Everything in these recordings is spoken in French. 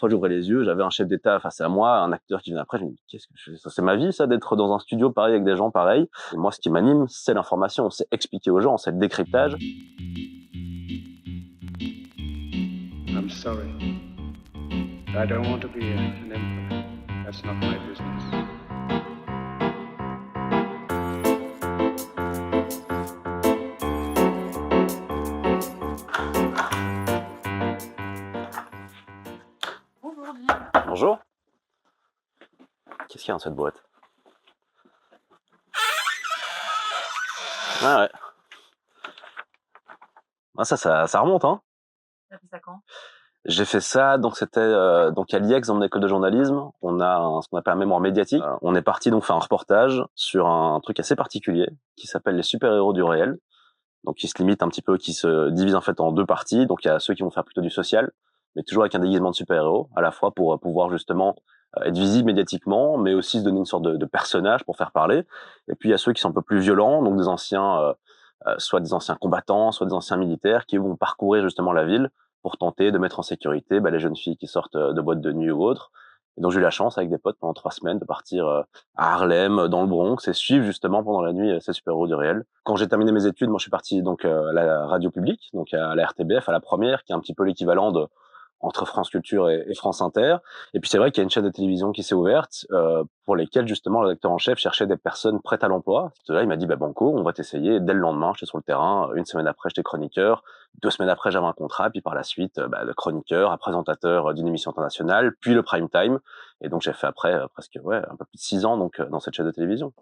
fois j'ouvrais les yeux, j'avais un chef d'État face à moi, un acteur qui venait après, je me dis: «Qu'est-ce que je fais? Ça, c'est ma vie ça, d'être dans un studio pareil avec des gens pareils?» Et moi, ce qui m'anime, c'est l'information, c'est expliquer aux gens, c'est le décryptage. I'm sorry. I don't want to be an emperor. That's not my business. Bonjour. Qu'est-ce qu'il y a dans cette boîte? Ah ouais. Ah ça remonte, hein. T'as fait ça quand? J'ai fait ça, donc c'était donc à l'IEX dans mon école de journalisme. On a ce qu'on appelle un mémoire médiatique. On est parti donc faire un reportage sur un truc assez particulier qui s'appelle les super-héros du réel. Donc qui se limite un petit peu, qui se divise en fait en deux parties. Donc il y a ceux qui vont faire plutôt du social, mais toujours avec un déguisement de super-héros, à la fois pour pouvoir justement être visible médiatiquement, mais aussi se donner une sorte de personnage pour faire parler. Et puis il y a ceux qui sont un peu plus violents, donc des anciens, soit des anciens combattants, soit des anciens militaires, qui vont parcourir justement la ville pour tenter de mettre en sécurité les jeunes filles qui sortent de boîtes de nuit ou autres. Et donc j'ai eu la chance avec des potes pendant 3 semaines de partir à Harlem, dans le Bronx, et suivre justement pendant la nuit ces super-héros du réel. Quand j'ai terminé mes études, moi je suis parti donc à la radio publique, donc à la RTBF, à la première, qui est un petit peu l'équivalent de entre France Culture et France Inter. Et puis c'est vrai qu'il y a une chaîne de télévision qui s'est ouverte pour lesquelles justement le rédacteur en chef cherchait des personnes prêtes à l'emploi. Là, il m'a dit banco, on va t'essayer. Dès le lendemain, j'étais sur le terrain. Une semaine après, j'étais chroniqueur. 2 semaines après, j'avais un contrat. Puis par la suite, le chroniqueur, un présentateur d'une émission internationale, puis le prime time. Et donc j'ai fait après presque un peu plus de 6 ans donc dans cette chaîne de télévision.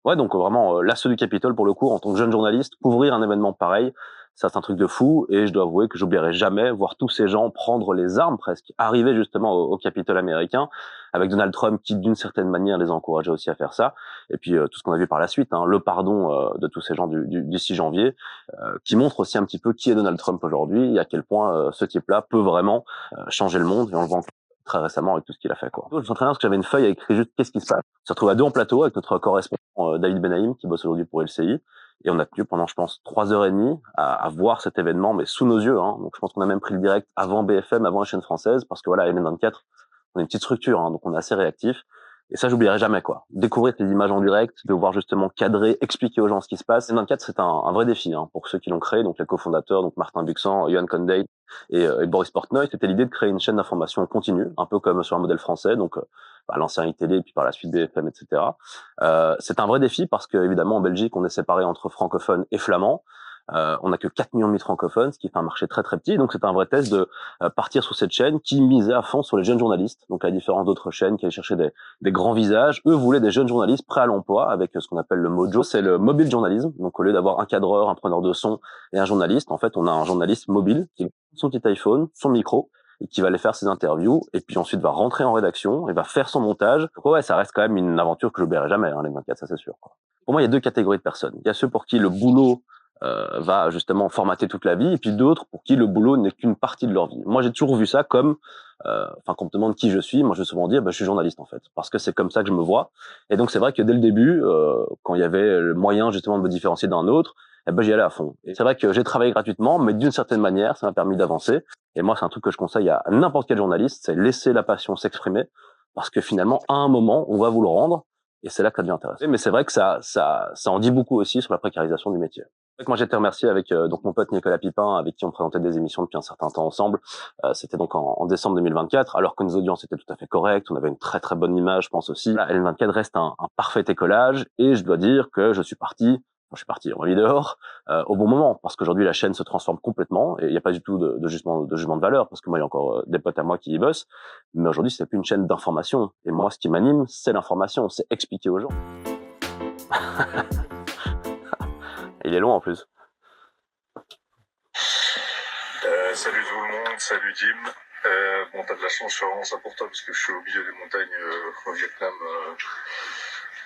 Ouais, donc vraiment l'assaut du Capitole pour le coup, en tant que jeune journaliste, couvrir un événement pareil, ça c'est un truc de fou. Et je dois avouer que j'oublierai jamais voir tous ces gens prendre les armes presque, arriver justement au Capitole américain, avec Donald Trump qui d'une certaine manière les encourageait aussi à faire ça. Et puis tout ce qu'on a vu par la suite, hein, le pardon de tous ces gens du 6 janvier, qui montre aussi un petit peu qui est Donald Trump aujourd'hui et à quel point ce type-là peut vraiment changer le monde. Et on le voit très récemment avec tout ce qu'il a fait, quoi. Je me souviens très bien parce que j'avais une feuille à écrire juste qu'est-ce qui se passe. On s'est retrouvé à deux en plateau avec notre correspondant David Benaïm qui bosse aujourd'hui pour LCI, et on a tenu pendant je pense 3 heures et demie à voir cet événement mais sous nos yeux, hein. Donc je pense qu'on a même pris le direct avant BFM, avant la chaîne française, parce que voilà, LN24, on est une petite structure, hein, donc on est assez réactif. Et ça, j'oublierai jamais, quoi. Découvrir ces images en direct, de voir justement cadrer, expliquer aux gens ce qui se passe. LN24, c'est un vrai défi, hein, pour ceux qui l'ont créé, donc les cofondateurs, donc Martin Buxan, Johan Condé et Boris Portnoy. C'était l'idée de créer une chaîne d'information continue, un peu comme sur un modèle français, donc l'ancien ITélé, puis par la suite BFM, etc. C'est un vrai défi parce que évidemment en Belgique, on est séparé entre francophones et flamands. On n'a que 4 millions de francophones, ce qui fait un marché très très petit. Donc c'est un vrai test de partir sur cette chaîne qui misait à fond sur les jeunes journalistes. Donc à la différence d'autres chaînes qui allaient chercher des grands visages, eux voulaient des jeunes journalistes prêts à l'emploi avec ce qu'on appelle le mojo. C'est le mobile journalisme. Donc au lieu d'avoir un cadreur, un preneur de son et un journaliste, en fait on a un journaliste mobile qui a son petit iPhone, son micro, et qui va aller faire ses interviews, et puis ensuite va rentrer en rédaction et va faire son montage. Donc ouais, ça reste quand même une aventure que j'oublierai jamais, hein, les 24, ça c'est sûr, quoi. Pour moi, il y a deux catégories de personnes. Il y a ceux pour qui le boulot va justement formater toute la vie, et puis d'autres pour qui le boulot n'est qu'une partie de leur vie. Moi, j'ai toujours vu ça comme, quand on me demande qui je suis, moi je vais souvent dire, je suis journaliste en fait, parce que c'est comme ça que je me vois. Et donc c'est vrai que dès le début, quand il y avait le moyen justement de me différencier d'un autre, j'y allais à fond. Et c'est vrai que j'ai travaillé gratuitement, mais d'une certaine manière, ça m'a permis d'avancer. Et moi, c'est un truc que je conseille à n'importe quel journaliste, c'est laisser la passion s'exprimer, parce que finalement, à un moment, on va vous le rendre, et c'est là que ça devient intéressant. Mais c'est vrai que ça en dit beaucoup aussi sur la précarisation du métier. Moi, j'ai été remercié avec donc mon pote Nicolas Pipin, avec qui on présentait des émissions depuis un certain temps ensemble. C'était donc en décembre 2024, alors que nos audiences étaient tout à fait correctes. On avait une très très bonne image, je pense aussi. Là, L24 reste un parfait écolage, et je dois dire que je suis parti, on m'a mis dehors, au bon moment, parce qu'aujourd'hui la chaîne se transforme complètement, et il n'y a pas du tout de jugement de valeur, parce que moi il y a encore des potes à moi qui y bossent, mais aujourd'hui c'est plus une chaîne d'information. Et moi, ce qui m'anime, c'est l'information, c'est expliquer aux gens. Il est long en plus. Salut tout le monde, salut Jim. Bon, t'as de la chance, je suis vraiment ça pour toi parce que je suis au milieu des montagnes au Vietnam.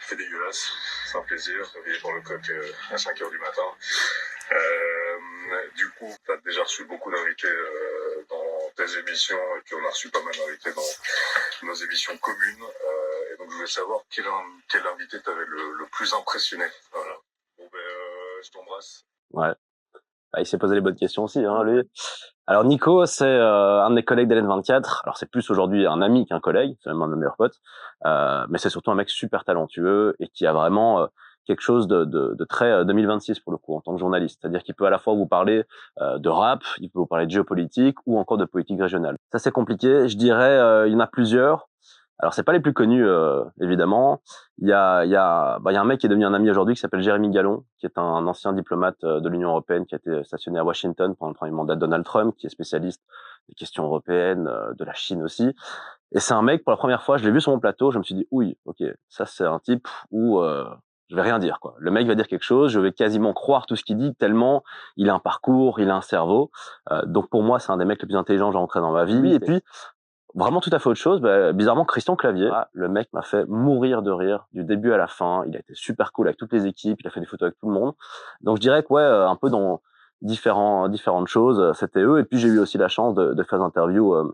C'est dégueulasse, c'est un plaisir, réveillé pour le coq à 5h du matin. Du coup, t'as déjà reçu beaucoup d'invités dans tes émissions, et puis on a reçu pas mal d'invités dans nos émissions communes. Et donc je voulais savoir quel invité t'avait le plus impressionné. Voilà. je t'embrasse. Ouais. Ah, il s'est posé les bonnes questions aussi, hein, lui. Alors Nico, c'est un de mes collègues d'LN24. Alors c'est plus aujourd'hui un ami qu'un collègue, c'est même un de mes meilleurs potes. Mais c'est surtout un mec super talentueux et qui a vraiment quelque chose de très 2026 pour le coup en tant que journaliste. C'est-à-dire qu'il peut à la fois vous parler de rap, il peut vous parler de géopolitique ou encore de politique régionale. Ça c'est compliqué. Je dirais il y en a plusieurs. Alors c'est pas les plus connus évidemment. Il y a un mec qui est devenu un ami aujourd'hui qui s'appelle Jérémy Gallon, qui est un ancien diplomate de l'Union européenne qui a été stationné à Washington pendant le premier mandat de Donald Trump, qui est spécialiste des questions européennes, de la Chine aussi. Et c'est un mec, pour la première fois, je l'ai vu sur mon plateau, je me suis dit oui, ok, ça c'est un type où je vais rien dire quoi. Le mec va dire quelque chose, je vais quasiment croire tout ce qu'il dit tellement il a un parcours, il a un cerveau. Donc pour moi, c'est un des mecs les plus intelligents que j'ai rencontré dans ma vie. Et puis vraiment tout à fait autre chose, bizarrement Christian Clavier, le mec m'a fait mourir de rire du début à la fin. Il a été super cool avec toutes les équipes, il a fait des photos avec tout le monde. Donc je dirais que ouais, un peu dans différentes choses, c'était eux. Et puis j'ai eu aussi la chance de faire des interviews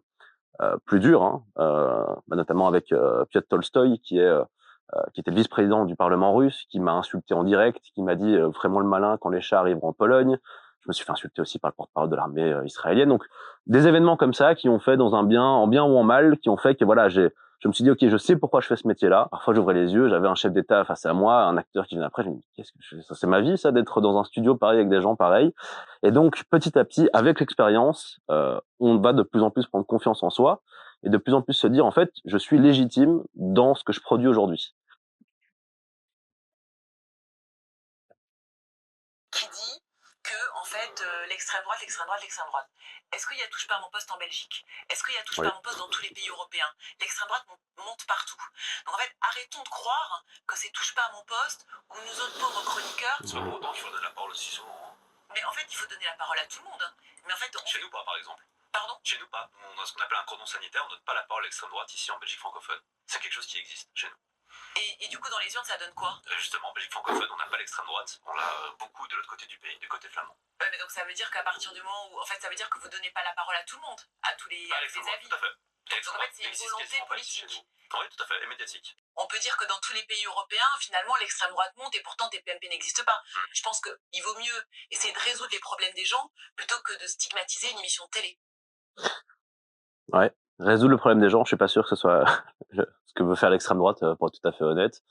plus dures, hein, notamment avec Piotr Tolstoï qui était le vice-président du Parlement russe, qui m'a insulté en direct, qui m'a dit vraiment le malin quand les chars arriveront en Pologne. Je me suis fait insulter aussi par le porte-parole de l'armée israélienne. Donc des événements comme ça qui ont fait dans un bien, en bien ou en mal, qui ont fait que voilà, je me suis dit ok, je sais pourquoi je fais ce métier-là. Parfois j'ouvrais les yeux, j'avais un chef d'État face à moi, un acteur qui venait après, je me dis qu'est-ce que je fais, ça c'est ma vie ça d'être dans un studio pareil avec des gens pareils. Et donc petit à petit, avec l'expérience, on va de plus en plus prendre confiance en soi et de plus en plus se dire en fait, je suis légitime dans ce que je produis aujourd'hui. Qui dit que en fait l'extrême droite, l'extrême droite, l'extrême droite. Est-ce qu'il y a touche pas à mon poste en Belgique? Est-ce qu'il y a touche pas à mon poste dans tous les pays européens? L'extrême droite monte partout. Donc en fait, arrêtons de croire que c'est touche pas à mon poste ou nous autres pauvres chroniqueurs. C'est pas pour autant qu'il faut donner la parole aussi souvent. Mais en fait, il faut donner la parole à tout le monde. Mais en fait, Chez nous pas, par exemple. Pardon? Chez nous pas. On a ce qu'on appelle un cordon sanitaire, on donne pas la parole à l'extrême droite ici en Belgique francophone. C'est quelque chose qui existe chez nous. Et du coup, dans les urnes, ça donne quoi? Justement, en Belgique francophone, on n'a pas l'extrême droite, on l'a beaucoup de l'autre côté du pays, du côté flamand. Ouais, mais donc ça veut dire qu'à partir du moment où, en fait, ça veut dire que vous donnez pas la parole à tout le monde, à tous les avis. Tout à fait. Donc en fait, c'est une volonté politique. Oui, tout à fait, et médiatique. On peut dire que dans tous les pays européens, finalement, l'extrême droite monte et pourtant TPMP n'existe pas. Je pense qu'il vaut mieux essayer de résoudre les problèmes des gens plutôt que de stigmatiser une émission de télé. Ouais, résoudre le problème des gens, je suis pas sûr que ce soit ce que veut faire l'extrême droite, pour être tout à fait honnête.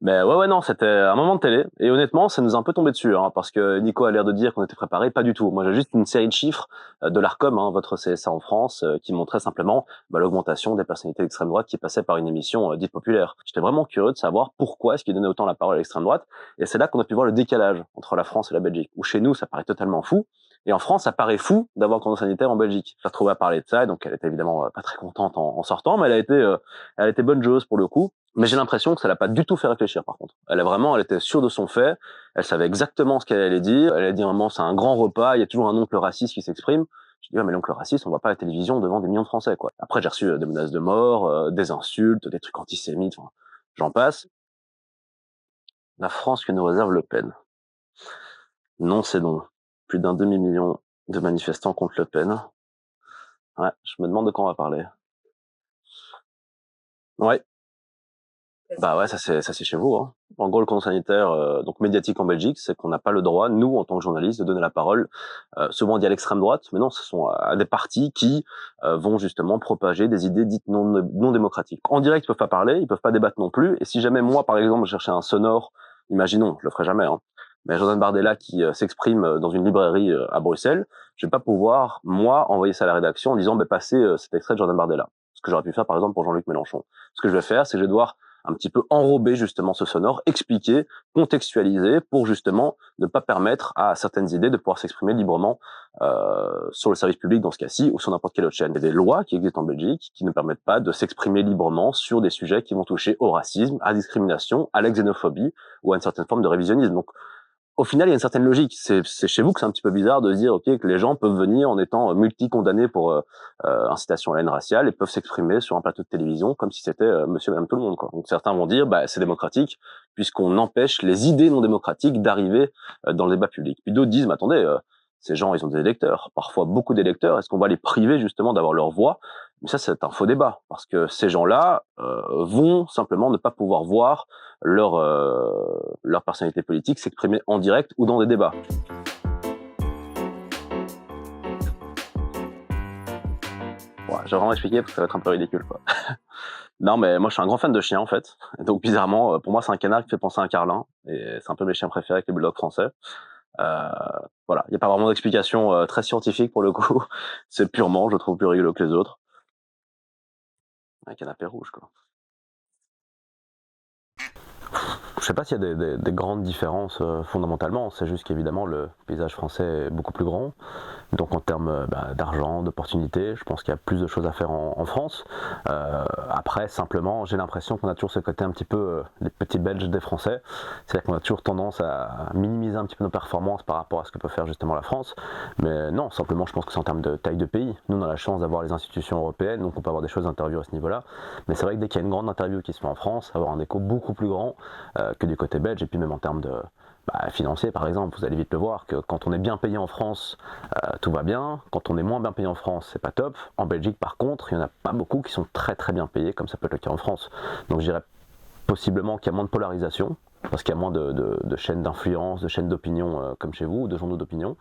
Mais ouais, non, c'était un moment de télé. Et honnêtement, ça nous a un peu tombé dessus, hein, parce que Nico a l'air de dire qu'on était préparé, pas du tout. Moi, j'ai juste une série de chiffres de l'Arcom, hein, votre CSA en France, qui montrait simplement l'augmentation des personnalités d'extrême droite qui passaient par une émission dite populaire. J'étais vraiment curieux de savoir pourquoi est-ce qu'ils donnaient autant la parole à l'extrême droite. Et c'est là qu'on a pu voir le décalage entre la France et la Belgique, où chez nous, ça paraît totalement fou. Et en France, ça paraît fou d'avoir un cordon sanitaire en Belgique. Je l'ai retrouvée à parler de ça, et donc elle était évidemment pas très contente en sortant, mais elle a été bonne joueuse pour le coup. Mais j'ai l'impression que ça l'a pas du tout fait réfléchir, par contre. Elle était sûre de son fait. Elle savait exactement ce qu'elle allait dire. Elle a dit à un moment, c'est un grand repas. Il y a toujours un oncle raciste qui s'exprime. Je dis, ouais, mais l'oncle raciste, on voit pas à la télévision devant des millions de Français, quoi. Après, j'ai reçu des menaces de mort, des insultes, des trucs antisémites, enfin, j'en passe. La France que nous réserve Le Pen. Non, c'est non. Plus d'un demi-million de manifestants contre Le Pen. Ouais, je me demande de quoi on va parler. Ouais. Bah ouais, ça c'est chez vous, hein. En gros, le cordon sanitaire, donc médiatique en Belgique, c'est qu'on n'a pas le droit, nous, en tant que journalistes, de donner la parole. Souvent on dit à l'extrême droite, mais non, ce sont à des partis qui vont justement propager des idées dites non démocratiques. En direct, ils peuvent pas parler, ils peuvent pas débattre non plus. Et si jamais moi, par exemple, je cherchais un sonore, imaginons, je le ferai jamais, hein, mais Jordan Bardella qui s'exprime dans une librairie à Bruxelles, je vais pas pouvoir moi envoyer ça à la rédaction en disant, passez cet extrait de Jordan Bardella. Ce que j'aurais pu faire, par exemple, pour Jean-Luc Mélenchon. Ce que je vais faire, c'est que je vais devoir un petit peu enrober justement ce sonore, expliquer, contextualiser pour justement ne pas permettre à certaines idées de pouvoir s'exprimer librement sur le service public dans ce cas-ci ou sur n'importe quelle autre chaîne. Il y a des lois qui existent en Belgique qui ne permettent pas de s'exprimer librement sur des sujets qui vont toucher au racisme, à la discrimination, à la xénophobie ou à une certaine forme de révisionnisme. Donc au final, il y a une certaine logique. C'est chez vous que c'est un petit peu bizarre de se dire, ok, que les gens peuvent venir en étant multi-condamnés pour incitation à la haine raciale et peuvent s'exprimer sur un plateau de télévision comme si c'était monsieur et madame tout le monde, quoi. Donc certains vont dire, c'est démocratique puisqu'on empêche les idées non démocratiques d'arriver dans le débat public. Puis d'autres disent, mais attendez, ces gens, ils ont des électeurs, parfois beaucoup d'électeurs. Est-ce qu'on va les priver justement d'avoir leur voix Mais ça, c'est un faux débat, parce que ces gens-là vont simplement ne pas pouvoir voir leur personnalité politique s'exprimer en direct ou dans des débats. Ouais, j'ai vraiment expliqué parce que ça va être un peu ridicule, quoi. Non, mais moi, je suis un grand fan de chiens, en fait. Donc, bizarrement, pour moi, c'est un canard qui fait penser à un carlin. Et c'est un peu mes chiens préférés avec les bulldogs français. Voilà, il n'y a pas vraiment d'explication très scientifique pour le coup. C'est purement, je le trouve plus rigolo que les autres. Un canapé rouge, quoi. Je sais pas s'il y a des grandes différences fondamentalement, c'est juste qu'évidemment le paysage français est beaucoup plus grand, donc en termes d'argent, d'opportunités, je pense qu'il y a plus de choses à faire en France. Après, simplement, j'ai l'impression qu'on a toujours ce côté un petit peu les petits Belges des Français, c'est-à-dire qu'on a toujours tendance à minimiser un petit peu nos performances par rapport à ce que peut faire justement la France, mais non, simplement je pense que c'est en termes de taille de pays. Nous on a la chance d'avoir les institutions européennes, donc on peut avoir des choses d'interview à ce niveau-là, mais c'est vrai que dès qu'il y a une grande interview qui se fait en France, avoir un écho beaucoup plus grand que du côté belge, et puis même en termes de financier par exemple, vous allez vite le voir que quand on est bien payé en France, tout va bien, quand on est moins bien payé en France, c'est pas top. En Belgique par contre, il n'y en a pas beaucoup qui sont très très bien payés comme ça peut être le cas en France. Donc je dirais possiblement qu'il y a moins de polarisation, parce qu'il y a moins de chaînes d'influence, de chaînes d'opinion comme chez vous, de journaux d'opinion,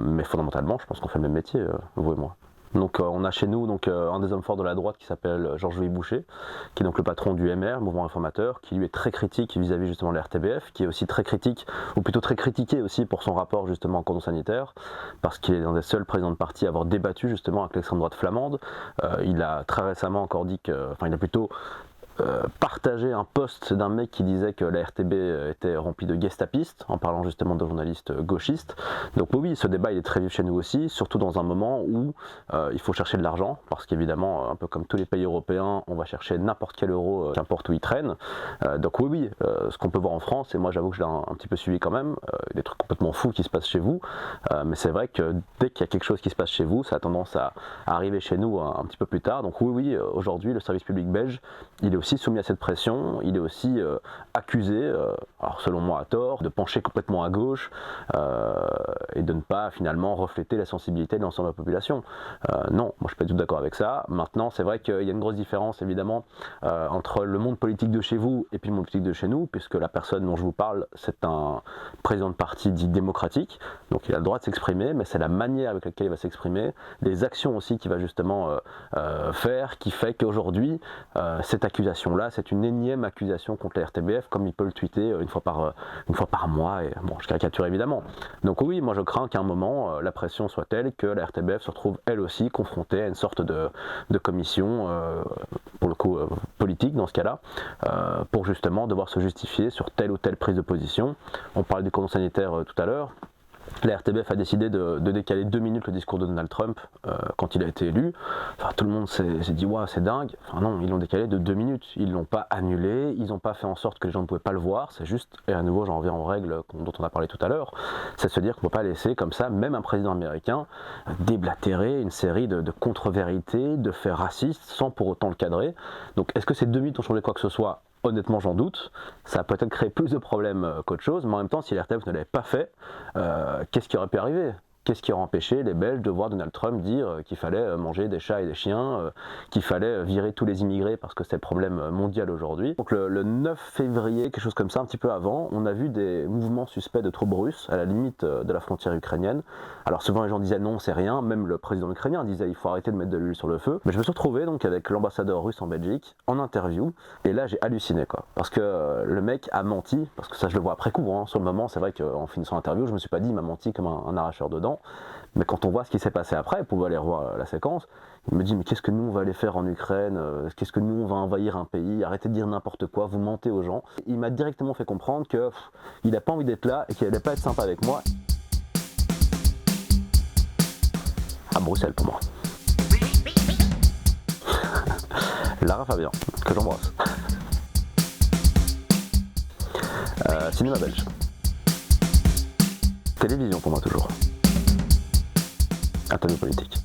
mais fondamentalement je pense qu'on fait le même métier, vous et moi. Donc on a chez nous un des hommes forts de la droite qui s'appelle Georges-Louis Boucher, qui est donc le patron du MR, Mouvement Réformateur, qui lui est très critique vis-à-vis justement de la RTBF, qui est aussi très critique, ou plutôt très critiqué aussi pour son rapport justement au cordon sanitaire, parce qu'il est l'un des seuls présidents de parti à avoir débattu justement avec l'extrême droite flamande. Il a très récemment encore dit il a plutôt partager un post d'un mec qui disait que la RTB était remplie de gestapistes, en parlant justement de journalistes gauchistes. Donc oui, ce débat il est très vif chez nous aussi, surtout dans un moment où il faut chercher de l'argent, parce qu'évidemment, un peu comme tous les pays européens, on va chercher n'importe quel euro, qu'importe où il traîne. Donc oui, ce qu'on peut voir en France, et moi j'avoue que je l'ai un petit peu suivi quand même, des trucs complètement fous qui se passent chez vous, mais c'est vrai que dès qu'il y a quelque chose qui se passe chez vous, ça a tendance à arriver chez nous un petit peu plus tard. Donc oui, aujourd'hui, le service public belge, il est aussi soumis à cette pression, il est aussi accusé, alors selon moi à tort, de pencher complètement à gauche et de ne pas finalement refléter la sensibilité de l'ensemble de la population. Non, moi je suis pas du tout d'accord avec ça. Maintenant, c'est vrai qu'il y a une grosse différence évidemment entre le monde politique de chez vous et puis le monde politique de chez nous, puisque la personne dont je vous parle, c'est un président de parti dit démocratique, donc il a le droit de s'exprimer, mais c'est la manière avec laquelle il va s'exprimer, les actions aussi qu'il va justement faire, qui fait qu'aujourd'hui, cette accusation-là, c'est une énième accusation contre la RTBF, comme il peut le tweeter une fois par mois, et bon, je caricature évidemment. Donc oui, moi je crains qu'à un moment, la pression soit telle que la RTBF se retrouve elle aussi confrontée à une sorte de commission, pour le coup politique dans ce cas-là, pour justement devoir se justifier sur telle ou telle prise de position. On parlait du cordon sanitaire tout à l'heure. La RTBF a décidé de décaler 2 minutes le discours de Donald Trump quand il a été élu. Enfin, tout le monde s'est dit ouais, c'est dingue. Enfin non, ils l'ont décalé de 2 minutes. Ils l'ont pas annulé, ils n'ont pas fait en sorte que les gens ne pouvaient pas le voir. C'est juste, et à nouveau j'en reviens aux règles dont on a parlé tout à l'heure, c'est de se dire qu'on ne peut pas laisser comme ça même un président américain déblatérer une série de contre-vérités, de faits racistes sans pour autant le cadrer. Donc est-ce que ces 2 minutes ont changé quoi que ce soit ? Honnêtement, j'en doute. Ça a peut-être créé plus de problèmes qu'autre chose, mais en même temps, si l'RTBF ne l'avait pas fait, qu'est-ce qui aurait pu arriver ? Qu'est-ce qui aurait empêché les Belges de voir Donald Trump dire qu'il fallait manger des chats et des chiens, qu'il fallait virer tous les immigrés parce que c'est le problème mondial aujourd'hui. Donc le 9 février, quelque chose comme ça, un petit peu avant, on a vu des mouvements suspects de troupes russes à la limite de la frontière ukrainienne. Alors souvent les gens disaient non, c'est rien, même le président ukrainien disait il faut arrêter de mettre de l'huile sur le feu. Mais je me suis retrouvé donc avec l'ambassadeur russe en Belgique en interview, et là j'ai halluciné quoi, parce que le mec a menti, parce que ça je le vois après coup, hein. Sur le moment c'est vrai qu'en finissant l'interview je me suis pas dit il m'a menti comme un arracheur de dents. Mais quand on voit ce qui s'est passé après, vous pouvez aller revoir la séquence, il me dit mais qu'est-ce que nous on va aller faire en Ukraine, qu'est-ce que nous on va envahir un pays, arrêtez de dire n'importe quoi, vous mentez aux gens. Il m'a directement fait comprendre que il n'a pas envie d'être là et qu'il n'allait pas être sympa avec moi. À Bruxelles pour moi. Lara Fabian, que j'embrasse. Cinéma belge. Télévision pour moi toujours. Interview politique.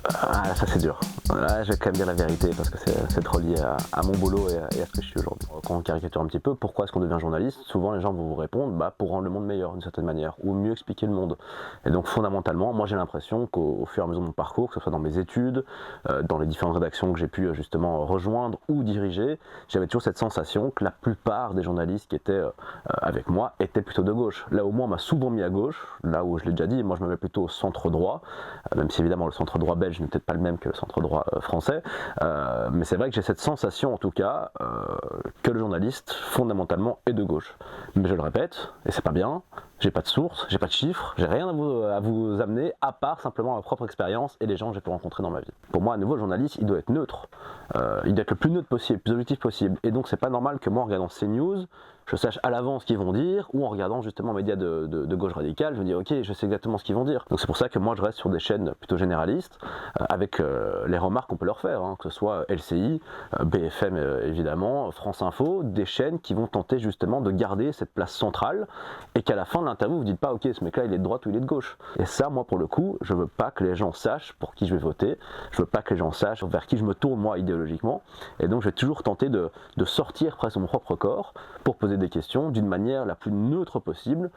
Ah, ça c'est dur. Là, je vais quand même dire la vérité parce que c'est trop lié à mon boulot et à ce que je suis aujourd'hui. Quand on caricature un petit peu, pourquoi est-ce qu'on devient journaliste? Souvent, les gens vont vous répondre pour rendre le monde meilleur d'une certaine manière ou mieux expliquer le monde. Et donc, fondamentalement, moi, j'ai l'impression qu'au fur et à mesure de mon parcours, que ce soit dans mes études, dans les différentes rédactions que j'ai pu justement rejoindre ou diriger, j'avais toujours cette sensation que la plupart des journalistes qui étaient avec moi étaient plutôt de gauche. Là, au moins, on m'a souvent mis à gauche. Là où je l'ai déjà dit, moi, je me mets plutôt au centre droit, même si évidemment le centre droit belge n'est peut-être pas le même que le centre droit français, mais c'est vrai que j'ai cette sensation en tout cas que le journaliste fondamentalement est de gauche. Mais je le répète, et c'est pas bien, j'ai pas de source, j'ai pas de chiffres, j'ai rien à vous amener à part simplement ma propre expérience et les gens que j'ai pu rencontrer dans ma vie. Pour moi, à nouveau, le journaliste, il doit être neutre, il doit être le plus neutre possible, le plus objectif possible, et donc c'est pas normal que moi en regardant CNews, je sache à l'avance ce qu'ils vont dire, ou en regardant justement les médias de gauche radicale, je me dis ok, je sais exactement ce qu'ils vont dire. Donc c'est pour ça que moi je reste sur des chaînes plutôt généralistes, avec les remarques qu'on peut leur faire, que ce soit LCI, BFM évidemment, France Info, des chaînes qui vont tenter justement de garder cette place centrale, et qu'à la fin de l'interview vous dites pas ok, ce mec là il est de droite ou il est de gauche. Et ça, moi pour le coup, je veux pas que les gens sachent pour qui je vais voter, je veux pas que les gens sachent vers qui je me tourne moi idéologiquement, et donc je vais toujours tenter de sortir presque de mon propre corps pour poser des questions d'une manière la plus neutre possible,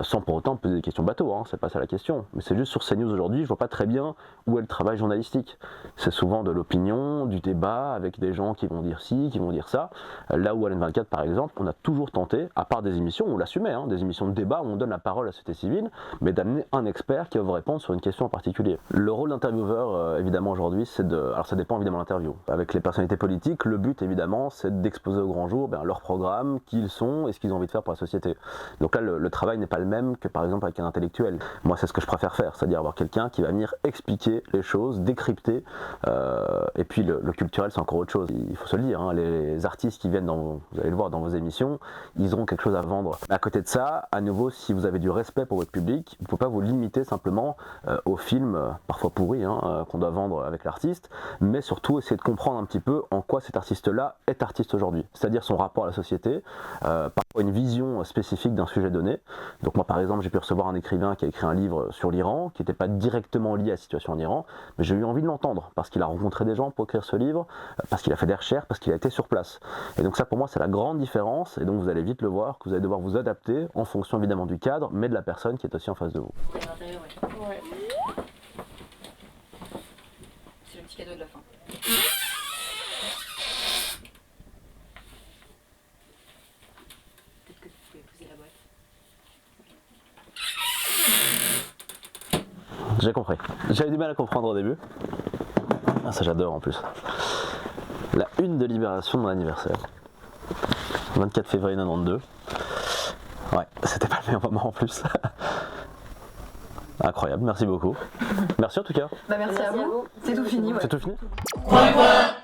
sans pour autant poser des questions bateau, c'est pas ça la question. Mais c'est juste sur CNews aujourd'hui, je vois pas très bien où est le travail journalistique. C'est souvent de l'opinion, du débat, avec des gens qui vont dire ci, qui vont dire ça. Là où à l'N24 par exemple, on a toujours tenté, à part des émissions, on l'assumait, des émissions de débat où on donne la parole à la société civile, mais d'amener un expert qui va vous répondre sur une question en particulier. Le rôle d'intervieweur, évidemment aujourd'hui, c'est de... Alors ça dépend évidemment de l'interview. Avec les personnalités politiques, le but évidemment, c'est d'exposer au grand jour leur programme, qui ils sont et ce qu'ils ont envie de faire pour la société. Donc là, le travail n'est pas le même que par exemple avec un intellectuel. Moi, c'est ce que je préfère faire, c'est-à-dire avoir quelqu'un qui va venir expliquer les choses, décrypter, et puis le culturel, c'est encore autre chose. Il faut se le dire, les artistes qui viennent, vous allez le voir dans vos émissions, ils auront quelque chose à vendre. Mais à côté de ça, à nouveau, si vous avez du respect pour votre public, vous ne pouvez pas vous limiter simplement aux films, parfois pourris, qu'on doit vendre avec l'artiste, mais surtout essayer de comprendre un petit peu en quoi cet artiste-là est artiste aujourd'hui, c'est-à-dire son rapport à la société, parfois une vision spécifique d'un sujet donné. Donc moi par exemple j'ai pu recevoir un écrivain qui a écrit un livre sur l'Iran, qui n'était pas directement lié à la situation en Iran, mais j'ai eu envie de l'entendre, parce qu'il a rencontré des gens pour écrire ce livre, parce qu'il a fait des recherches, parce qu'il a été sur place. Et donc ça pour moi c'est la grande différence, et donc vous allez vite le voir, que vous allez devoir vous adapter en fonction évidemment du cadre, mais de la personne qui est aussi en face de vous. Ouais. C'est le petit cadeau de la fin. Peut-être que vous pouvez poser la boîte. J'ai compris. J'avais du mal à comprendre au début. Ah, ça j'adore en plus. La une de Libération de mon anniversaire. 24 février 92. Ouais, c'était pas le meilleur moment en plus. Incroyable, merci beaucoup. Merci en tout cas. Merci à vous. C'est tout fini. C'est tout fini ? Coin, coin.